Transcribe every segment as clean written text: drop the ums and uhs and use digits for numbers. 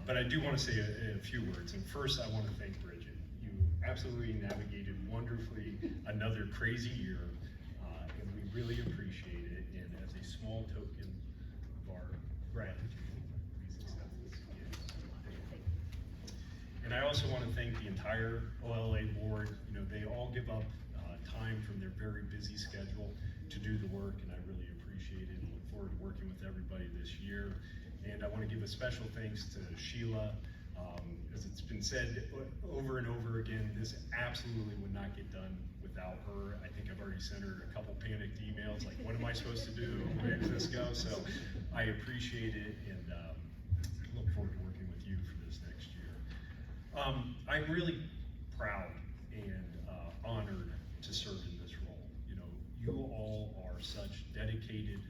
But I do want to say a few words. And first, I want to thank Bridget. You absolutely navigated wonderfully another crazy year, and we really appreciate it. And as a small token of our gratitude, please accept this gift. And I also want to thank the entire OLA board. You know, they all give up time from their very busy schedule to do the work, and I really appreciate it and look forward to working with everybody this year. And I want to give a special thanks to Sheila. As it's been said over and over again, this absolutely would not get done without her. I think I've already sent her a couple panicked emails like, what am I supposed to do? Where does this go? So I appreciate it, and look forward to working with you for this next year. I'm really proud and honored to serve in this role. You know, you all are such dedicated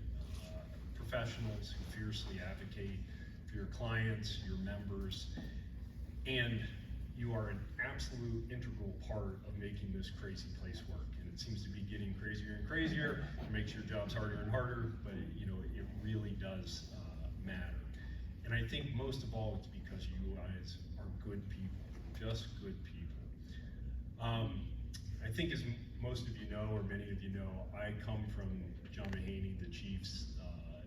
professionals who fiercely advocate for your clients, your members, and you are an absolute integral part of making this crazy place work. And it seems to be getting crazier and crazier. It makes your jobs harder and harder, but it really does matter. And I think most of all, it's because you guys are good people, just good people. I think as most of you know, or many of you know, I come from John Mahaney, the Chief's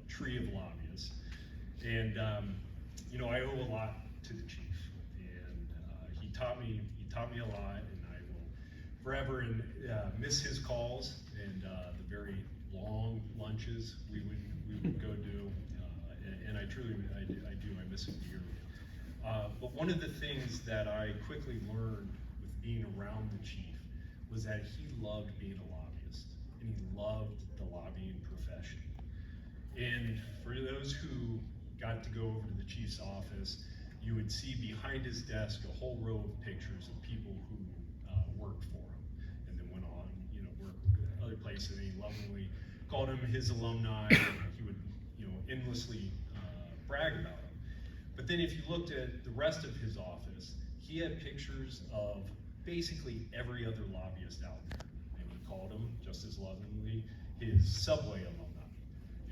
tree of lobbyists. And I owe a lot to the chief, and he taught me a lot, and I will forever miss his calls and the very long lunches we would go do, and I miss him dearly. But one of the things that I quickly learned with being around the chief was that he loved being a lobbyist, and he loved the lobbying profession. And for those who got to go over to the chief's office, you would see behind his desk a whole row of pictures of people who worked for him, and then went on, work other places. And he lovingly called them his alumni. And he would, endlessly brag about them. But then, if you looked at the rest of his office, he had pictures of basically every other lobbyist out there, and he called them just as lovingly his Subway alumni.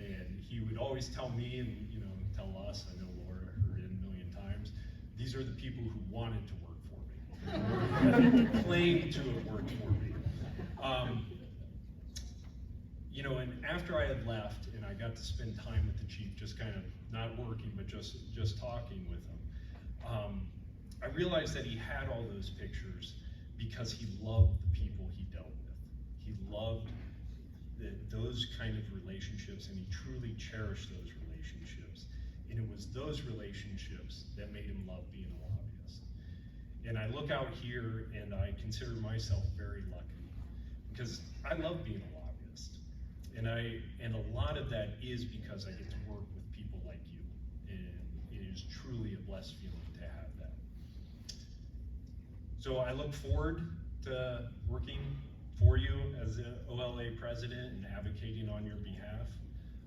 And he would always tell me, and tell us, I know Laura heard it a million times, these are the people who wanted to work for me, claimed to have worked for me. And after I had left and I got to spend time with the chief, just kind of not working, but just talking with him, I realized that he had all those pictures because he loved the people he dealt with. He loved those kind of relationships, and he truly cherished those relationships. And it was those relationships that made him love being a lobbyist. And I look out here and I consider myself very lucky because I love being a lobbyist. And a lot of that is because I get to work with people like you. And it is truly a blessed feeling to have that. So I look forward to working for you as the OLA president and advocating on your behalf.